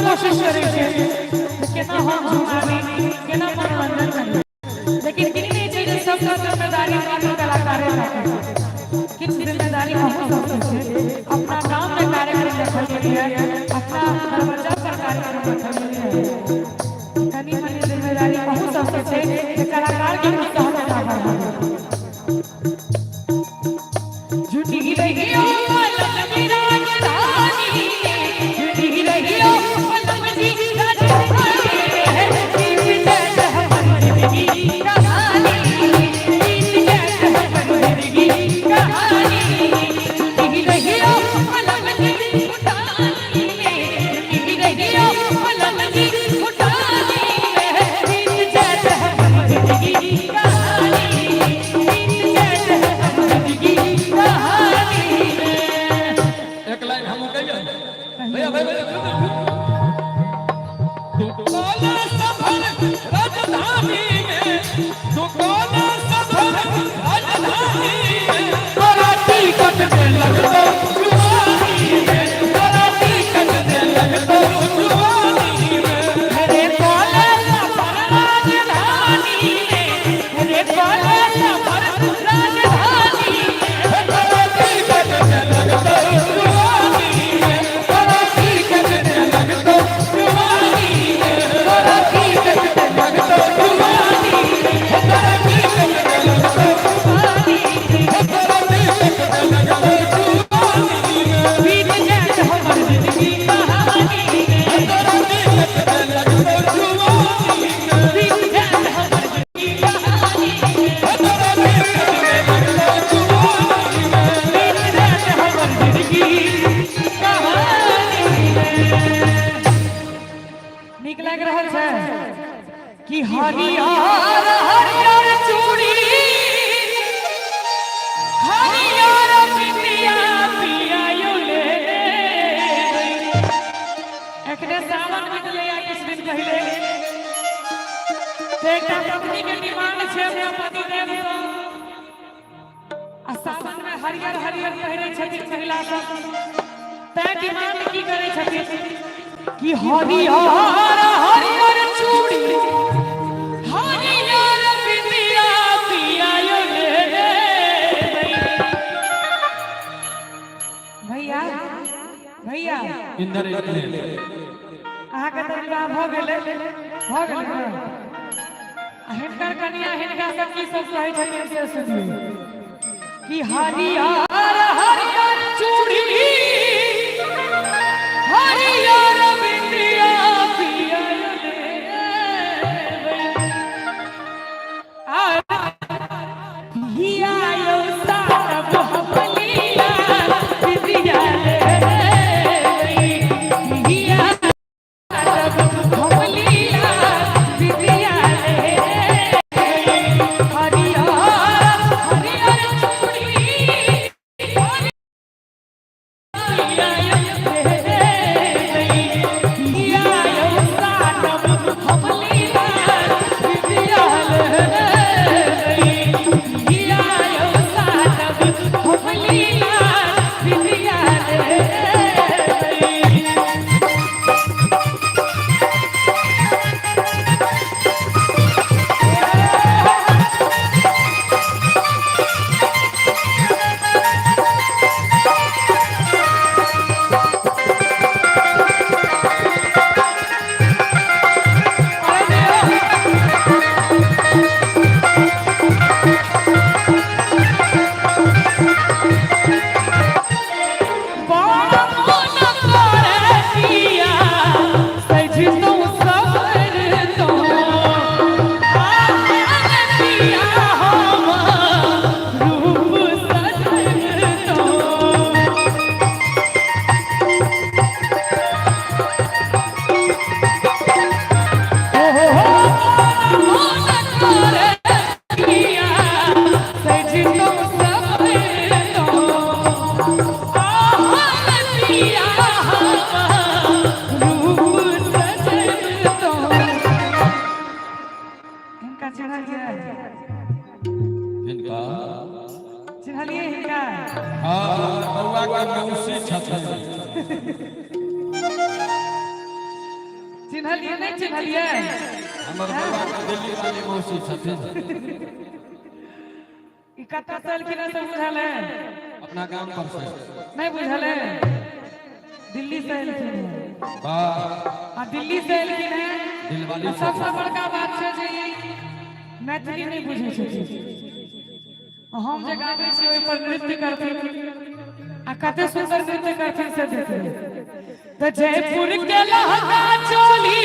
कोशिश करे छे केना हम झुमावी केना मनोरंजन करी लेकिन कितनी चीज सब जिम्मेदारी वाले कलाकार रखे किस जिम्मेदारी हम सब छे अपना गांव में कार्यक्रम रखल है अपना दरवाजा पर कार्यक्रम रखल है कनी मनी जिम्मेदारी बहुत सब छे कलाकार के प्रोत्साहन करना झूठी रही हो मेरा रानी झूठी रही हो कि हरियर हरियर चूड़ी हरियर पितिया पिया यो ले एकने सावन निकले या किस दिन पहले एकटा पत्नी के डिमांड छे अपना पति देव आ सावन में हरियर हरियर पहिरे छथिन महिला सब तै डिमांड की करे छथिन कि हरियर हरियर चूड़ी भैया इंदर आहा के तरीका भ गेले हिनकर कन्या हिनका सब की सब कहे छथिन से सुनिए कि हरियर हरियर चूड़ी हरियर बिंदिया पिया हिया यो साब हमलिया बिंदिया चिन्हलिए नहीं चिन्हलिए हमर बाबा के दिल्ली वाली मौसी छथिन ई कत्ता साल की ना सब बुझल है अपना गांव पर से नहीं बुझल है दिल्ली से एलखिन है वाह आ दिल्ली से एलखिन है दिलवाली सबसे बड़का बात छै जे ई मैथिली नहीं बुझै छथिन हम जे गाबै छी ओइ पर नृत्य करथिन आ कते सुंदर नृत्य करथिन से देखिए तो जयपुर के लहंगा चोली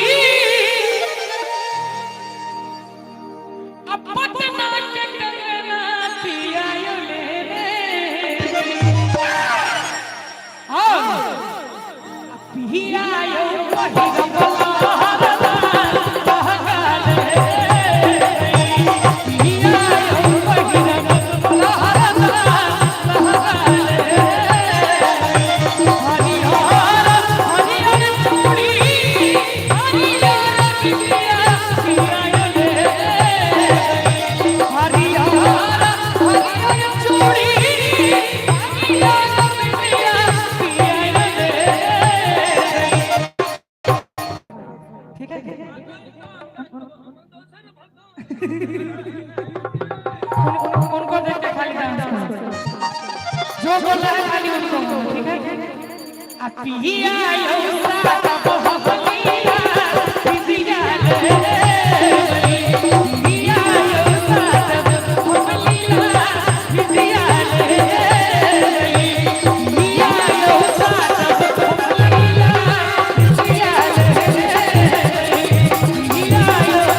अब पटना के कंगना पियायो ले रे आओ पियायो उनको देख के खाली डांस करो जो बोल रहा है खाली उनको ठीक है आ पिया यो साता बहलिया पिया ले पिया यो साता बहलिया पिया ले पिया यो साता बहलिया पिया ले पिया यो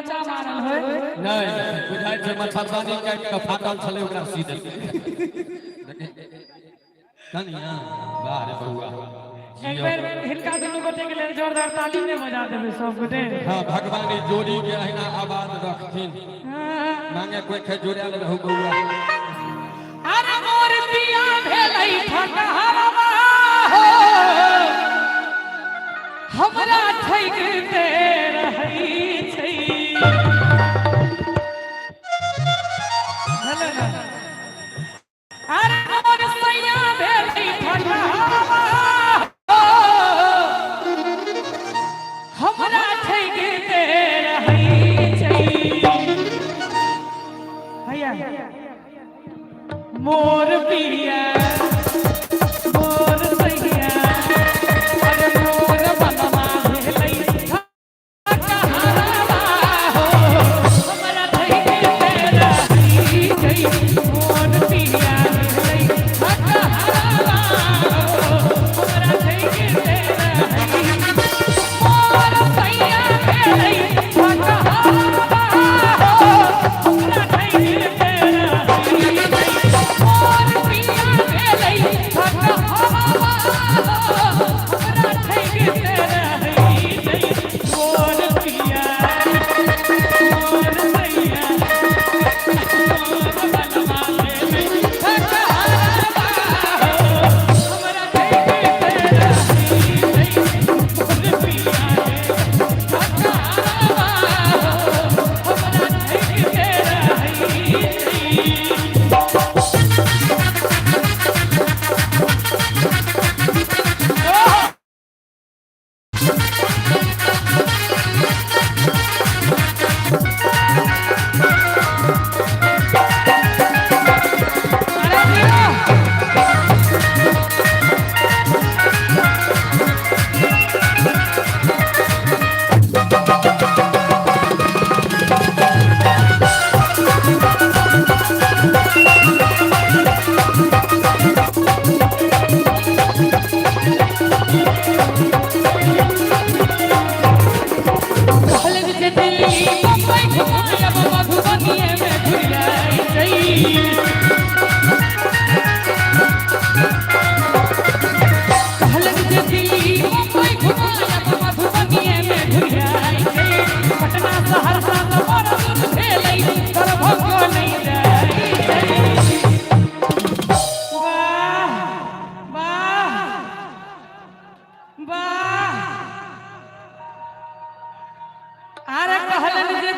नहीं बुझाई छै मच्छरदानी काट के फाटल छले ओकरा सी देलकै कनिया वाह रे बउआ एक बार हिनका दुनू गोटे के लेल जोरदार ताली में बजा देबे सब गोटे हां भगवान ई जोड़ी के अहिना आबाद रखथिन मांगे कोई खे जोड़ल रहू बउआ अरे मोर पिया भेलै ठकहरवा हो हमरा ठैकते रहै छै अरे मोर सैया भेलै ठकहरवा हो हमरा ठैकते रहै छै हैया मोर पिया मोर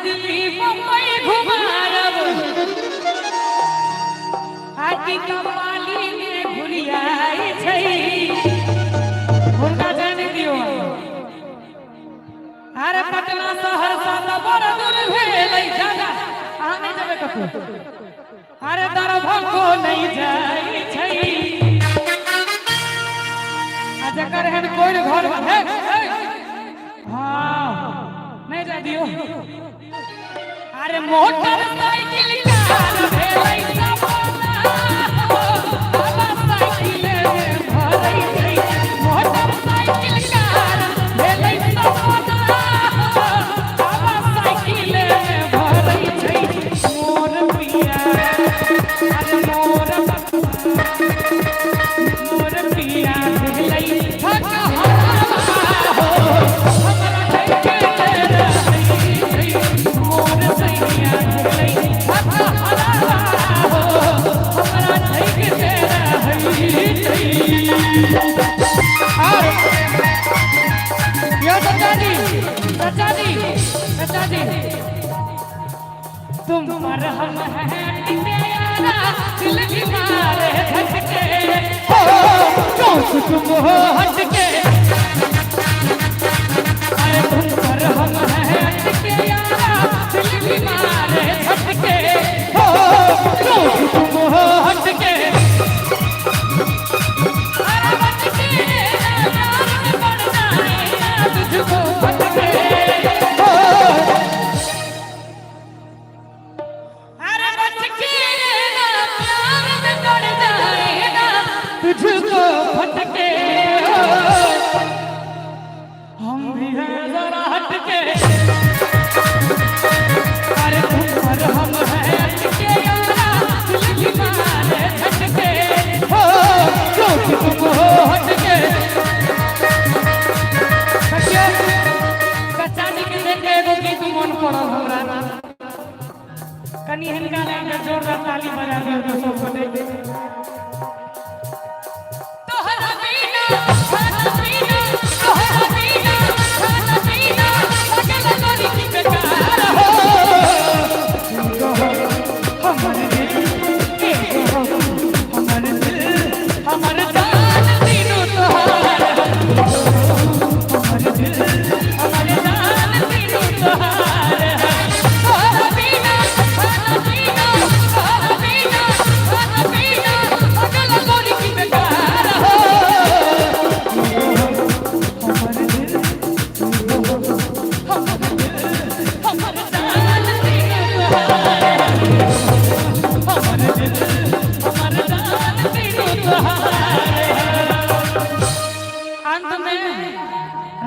दिल्ली मुंबई घुमारब आकी कपाली में घुरियाई छै हुनका जाने दियो अरे पटना शहर से बड़ दूर भेलै जाना आ नहीं जाबे कतो अरे दरभंगो नहीं जाई छै आ जकर हन कोई घर है हां नहीं जा दियो अरे मोटरसाइकिल कार भेलै सपना बाबा साइकिल में भरै छै मोटरसाइकिल कार भेलै सपना बाबा साइकिल में भरै छै मोर पिया अरे मोर पिया भेलै ठका तुम पर हम हैं प्यारा दिल दीवार हटके हो तुम हो हटके अरे तुम पर हम हैं प्यारा दिल दीवार हटके हो तुम हो हटके अरे हटके प्यार में पड़ जाए तुझको हटके तुझको फटके हम भी हैं जरा हटके अरे तुम पर हम हैं हटके यारा दिल की मारे हटके हो तुम हो हटके सच्चे कचानी के देखे एगो गीत मन पड़ल हमरा कनी हिनका लाइन में जोरदार ताली बजा दियो तो सब बने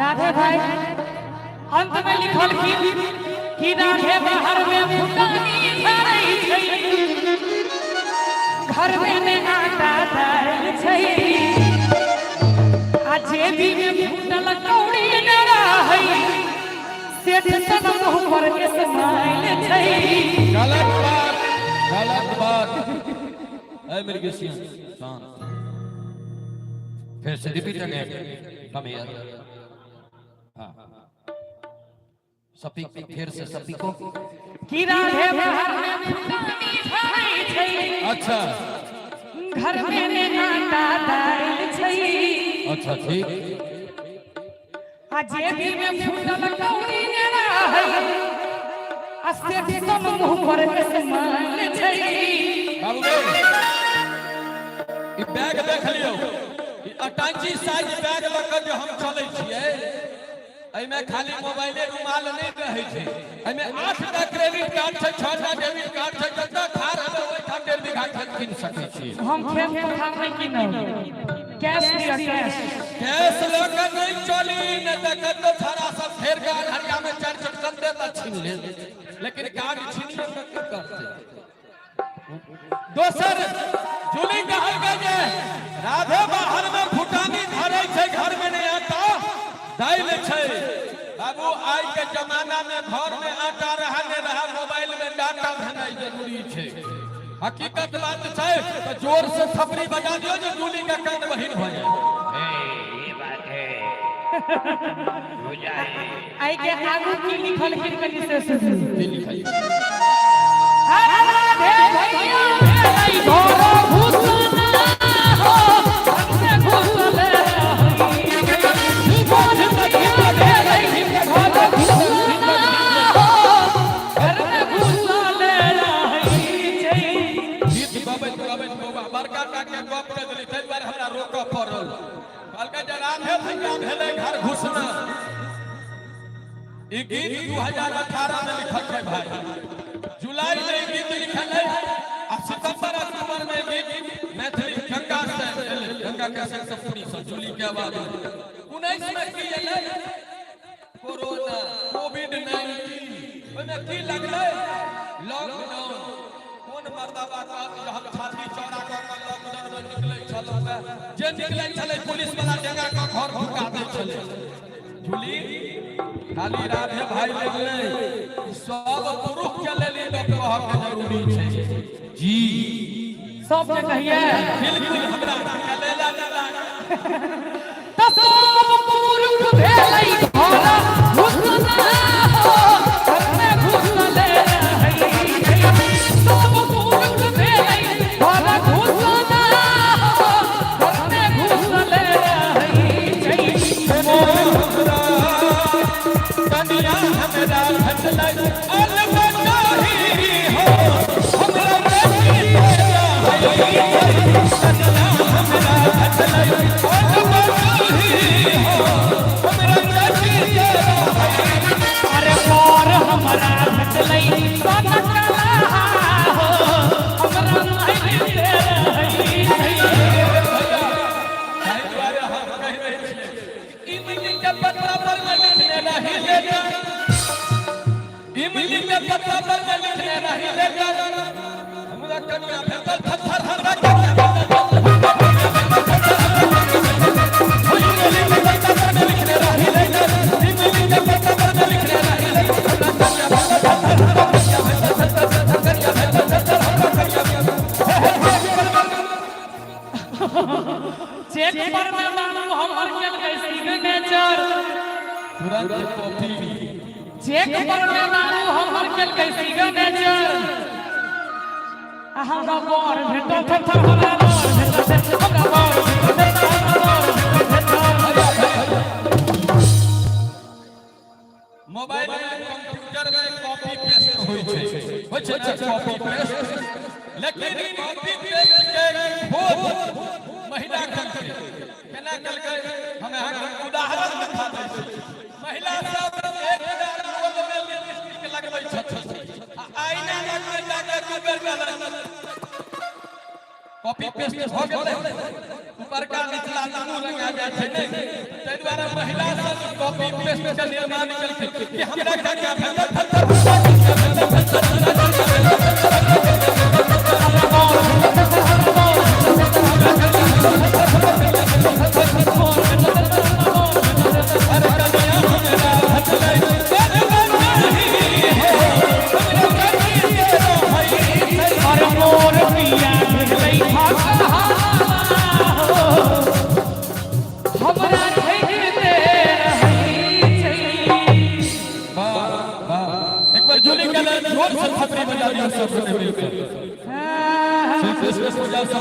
राधे भाई अंत में लिखल कि राधे बाहर में फुटानी धरै छै घर में ने आटा दाल छै आ जेबी में फुटल कौड़ी न रहै सेठ सन मुंह पर के स्माइल छै गलत बात ऐ मेरी गेसियन शांत फिर से रिपीट अगेन कम हियर सपी फिर से सपी को कि राधे बाहर में फुटानी धरै छै अच्छा घर में ने आटा दाल छै अच्छा ठीक आ जेबी में फुटल कौड़ी न रहै आ सेठ सन मुंह पर के स्माइल छै बाबू ई बैग देख लियो ई अटांची साइज बैग लक जो हम चलै छियै एमे खाली मोबाइले रुमाल नहीं रहै छै एमे 8 टा क्रेडिट कार्ड छै 6 टा डेबिट कार्ड छै जत्ता खार हमे ओइ ठाम 1.5 बीघा खेत किन सकै छी हम खेत पथार नहीं किनब कैश दिया कैश लेके नहीं चली न त कतो थारा सब फेर के हरिया में 4 चटकन दे त छीन ले लेकिन कार्ड छीनियो त की करते दोसर जुली कहल गए जे राधे बाहर में फुटानी धरै छै घर में नहीं आता दाइल छै बाबू आज के जमाना में घर में आटा रहा ने रहा मोबाइल में डाटा भेनाई जरूरी छै हकीकत बात छै तो जोर से थपड़ी बजा दियो जो जूली का कान बहिन हो जाए ये बात है हो जाए आई के आगू की लिखल के कली से सुनी ये लिखाई राधे भैया भेलै घोरो घुसना हो हमसे घुसले रही बोझ भैया भेलै घोरो घुसना हो घर में घुसले रही गीत गबैत बाबा बड़का काके गप के देली तै बार हमरा रोक पड़ल कहलकै जे राधे भैया भेलै घर घुसना ई गीत 2018 में लिखल है भाई जुलाई में ई गीत लिखल है आ सितंबर अक्टूबर में गीत मैथिली गंगा से गंगा के से पूरी से जुली के आवाज 19 में की एलै कोरोना कोविड-19 ओमे की लगलै लॉकडाउन कोन मर्दाबा का हम छाती चौड़ा क लॉकडाउन में निकलै छलौ जे निकलै छलै पुलिस वाला जगह का घर भुका दै छलै जुली खाली राधे भाई लगले सब पुरुष के लेली लोग कह के जरूरी छै जी सब के कहिए बिल्कुल हमरा के लेला लेला त सब पुरुष भेलै घोरो घुसना हो घर में घुसले रही सब पुरुष भेलै घोरो घुसना हो घर में घुसले रही कनिया हमरा भटलै अलबचाही हो हमरा बेटी तेरा है कनिया हमरा भटलै अलबचाही हो हमरा बेटी तेरा है अरे मोर हमरा भटलै सनकला हो हमरा नहीं रही बारे हम कह रहे छियै इमली के पत्ता पर लिखने रही लेगा इमली के पत्ता पर लिखने रही लेगा हमरा कन्या भेटल थर हमरा कन्या इमली के पत्ता पर लिखने रही लेगा इमली के पत्ता पर लिखने रही लेगा चेक पर में मानो हमर के सिग्नेचर तुरंत कॉपी चेक पर में मानो हमर के सिग्नेचर हमरा बोर भेटो थर हमरा बोर भेटो हमरा बोर भेटो मोबाइल में कंप्यूटर में कॉपी पेस्ट होय छै कॉपी पेस्ट लेकिन कॉपी पेस्ट के खोज महिला करके केना करके हमें उदाहरण दिखा दै छै महिला सब एक रोल में लिपस्टिक लगबै छथि आ आईना लगबै जाके गुगल में कॉपी पेस्ट हो गेलै ऊपर का निचला दुनू लगा जाय छै नै तै द्वारा महिला सब कॉपी पेस्ट के निर्माण केलकै कि हमरा क्या भेटल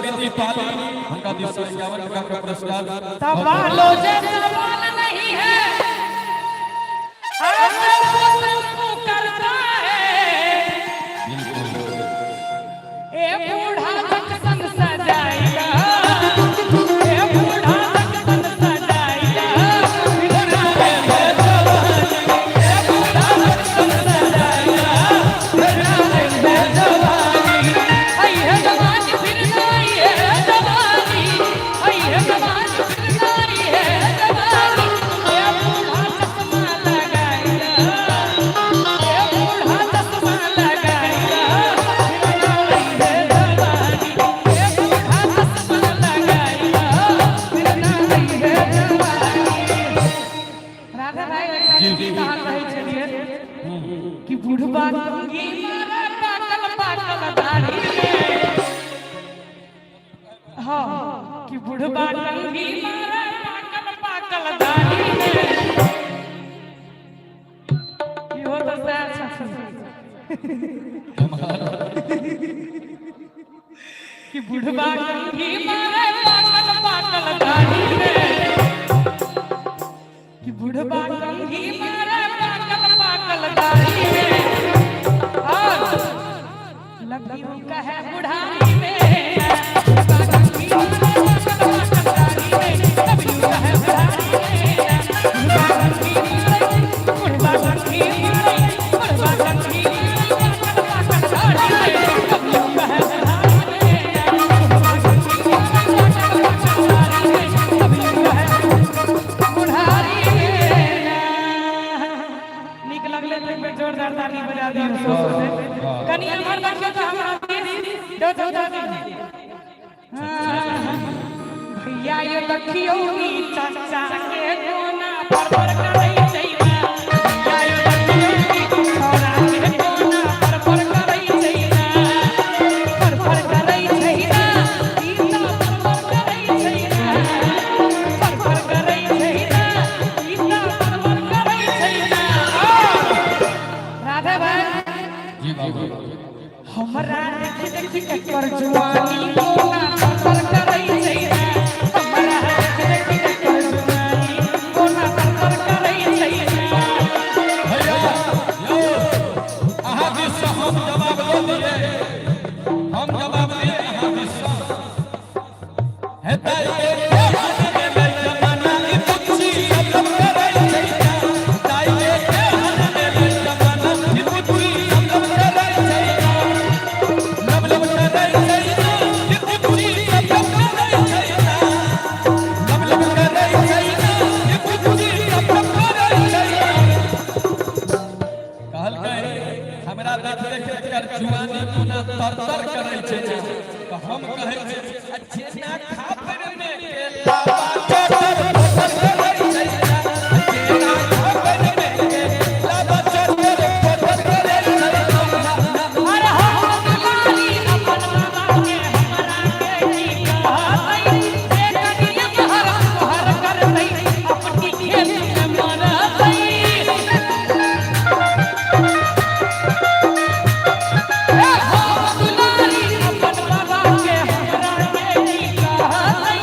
उनका 251 का पुरस्कार तबालो जवान नहीं है ऐसा वो करता है ए बूढ़ा तक संग सजाएगा ए बूढ़ा तक संग सजाएगा बिना ए बूढ़ा तक संग सजाएगा बिना जवानी आई है जवानी फिर आई है जवानी आई है जवानी फिर आई है जवानी ए बूढ़ा चश्मा लगाएगा ए बूढ़ा चश्मा लगाएगा फिर आई है जवानी ए बूढ़ा चश्मा लगाएगा फिर आई है जवानी राधा भाई जी कहा कहे छलिए कि बुढ़बा कंगी मारा पाकल पाकल दाढ़ी में हाँ कि बुढ़बा कंगी मारा पाकल पाकल दाढ़ी में कि बुढ़वा कंघी मारे पाकल पाकल दाढ़ी में, कि बुढ़वा कंघी मारे पाकल पाकल दाढ़ी में, और लगी कहे बुढ़ारी में, बुढ़वा कंघी मारे पाकल पाकल दाढ़ी में, लगी कहे बुढ़ारी में, बुढ़वा कंघी मारे, बुढ़वा कंघी मारे, बुढ़वा कंघी मारे पाकल पाकल दाढ़ी में, लगी कहे जोरदार ताली बजा दी कनी अंदर बैठे तो हमरा दो भैया ये लखियो की चाचा के कोना पर करई जइना, भैया ये लखियो की छोरा के कोना पर करई जइना, पर करई जइना, सीता पर करई जइना, पर करई जइना, सीता पर करई जइना। राधा भाई जी बाबू हमरा देख कर जुआनी कोना पर करई जइना, हमरा देख कर जुआनी कोना पर करई जइना। भैया यो अहाँ दिस हम जवाब दिए, हम जवाब दिए अहाँ दिस हेतै जमाना की पुछी सब करई जइना, ताई के जमाना की पुछी सब करई जइना, लब लब करई जइना की पुछी सब करई जइना, लब लब करई जइना की पुछी सब करई जइना। कहल गए हमरा देख कर जुआनी पुना तर करै छै, तो हम कहै छै अच्छे ना खापर में के लावा चटर पत्थर करै छै, अच्छे ना खापर में के लावा चटर पत्थर करै छै। अरे हम दुलारी अपन बाबा के हमरा के की कहतै, एक कनिया तोहर तोहर करतै, अपनी खेत में मरतै। दुलारी अपन बाबा के हमरा के की कहतै,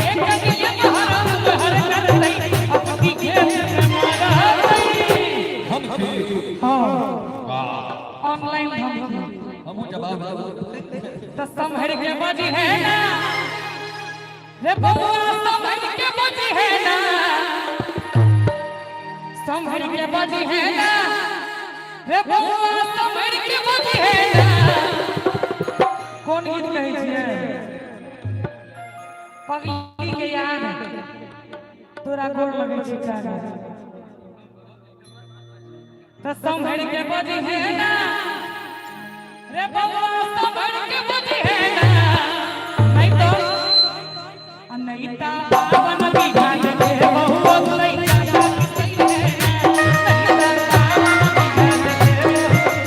एक कनिया तोहर तोहर करतै, अपनी खेत में मरतै। हम की हां वाह ऑनलाइन हम जवाब तो संभर के बजी है ना रे बउआ, संभर के बजी है ना, संभर के बजी है ना रे बउआ, संभर के बजी है ना। कौन गीत कहै छियै पगली के याद तोरा गोर लगै छै कागा, तो संभर के बजी है ना रे बउआ, संभर के बजी है ना, नहीं तो अनैता पावन बिगाड़ के बहुआ लइका जाति सही है ना,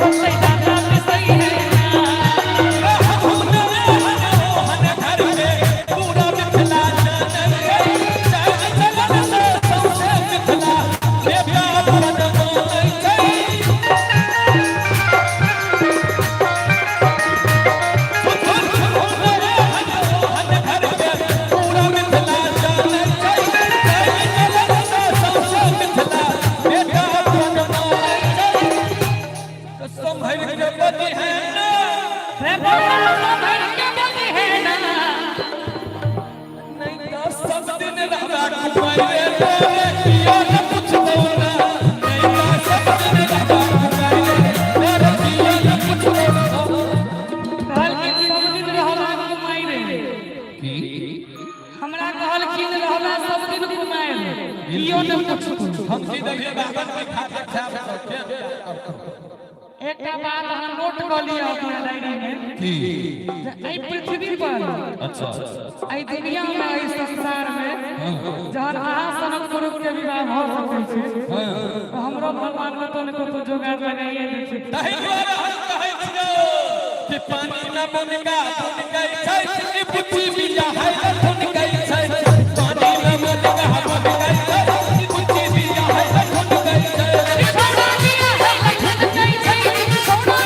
अनैता पावन बिगाड़ के बहुआ लइका जाति सही है ना। हम मोहन घर में पूरा मिथिला जाने चाहे चलन से सौसे मिथिला के प्यार बनोई छै। रे बउआ, संभर के बजी है ना, कहलखिन सब दिन रहला घुमाई रे, हमरा कहलखिन रहला सब दिन घुमाई रे, इयो ने कुछ एकटा बात अहाँ नोट कर लिया अपना डायरी में, एहि पृथ्वी पर अच्छा एहि दुनिया में एहि संसार में जहन अहाँ सनक पुरुष के विवाह भ सकै छै, तो हमरो भगवान कतौ ने कतौ जोगाड़ लगाइए दै छै। ताहि दुआरे हम कहै छियै कि पानी न बनगा धुन गई छै, ई बुद्धि बिया है धुन गई छै, पानी न बनगा धुन गई छै, ई बुद्धि बिया है धुन गई छै। छोड़ा दिया है धुन गई छै, छोड़ा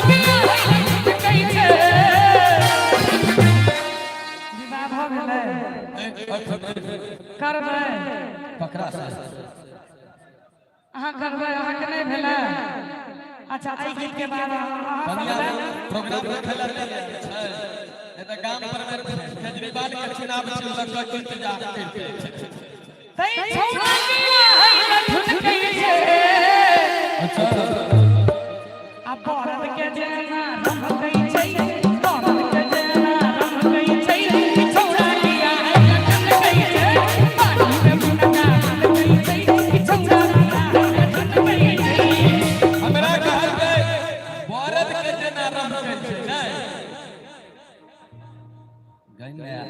अहाँ करबै अहाँ के नहीं भेला अच्छा आई गीत के बाद अहाँ प्रोग्राम रखला छै ए त गांव पर में केजरीवाल के चुनाव चल लग इंतजार करते तै छौड़ा दिया है ठुन गई छे अच्छा अब औरत के जेना रम गई छे औरत के जेना रम गई छे छौड़ा दिया है ठुन गई छे पानी में बुनगा गई छे छौड़ा दिया है ठुन गई छे हमरा कहल गए औरत के जेना रम गई छे नहीं गन्या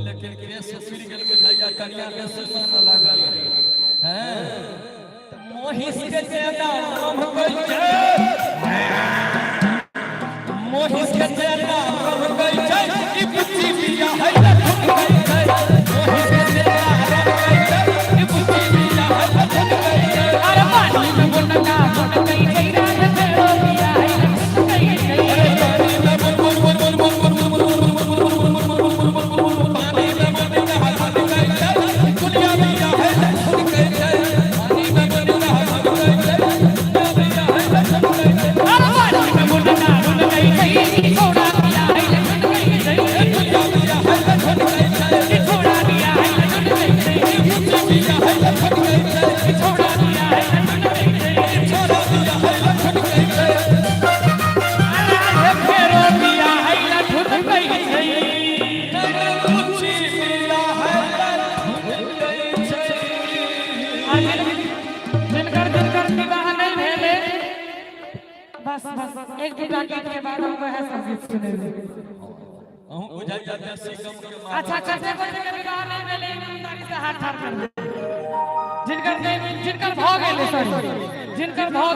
लेकिन केस सुसुर गेल बुझाइया कन्या के सुसन लागल हैं मोहिस के जेना रम गई छे मोहिस के जेना रम गई छे ई बुद्धि बिया है ठुक गई छे मोहिस के जेना रम गई छे ई बुद्धि बिया है ठुक गई छे अरे पानी में बुनगा बुन गई छे रात फेरो दिया है ठुक गई छे अरे पानी में बुन बुन बुन बुन बुन बुन पानी में बुन हाथ गई छे दुनिया बिया है ठुक गई छे पानी में बुन हाथ गई छे दुनिया बिया है ठुक गई छे अरे पानी में बुनगा बुन गई छे छौड़ा दिया है ठुक गई छे दुनिया बिया है ठुक गई छे छौड़ा दिया है ठुक गई छे बुद्धि बिया है ठुक गई छे छौड़ा दिया है ठुक गई छे छोरा बिया है ठुक गई छे अरे फेरो दिया है ठुक गई छे बुद्धि बिया है ठुक गई छे जिनकर विवाह नहीं भेले बस बस एक दूसरा गीत के बाद हम वह सब गीत सुनेंगे अहू बुझाई जाते सीकम के मार अच्छा कैसे बच्चे के विवाह नहीं भेले ईमानदारी से हाथ ठाड़ कर दे जिनकर भऽ गेले सॉरी जिनकर भऽ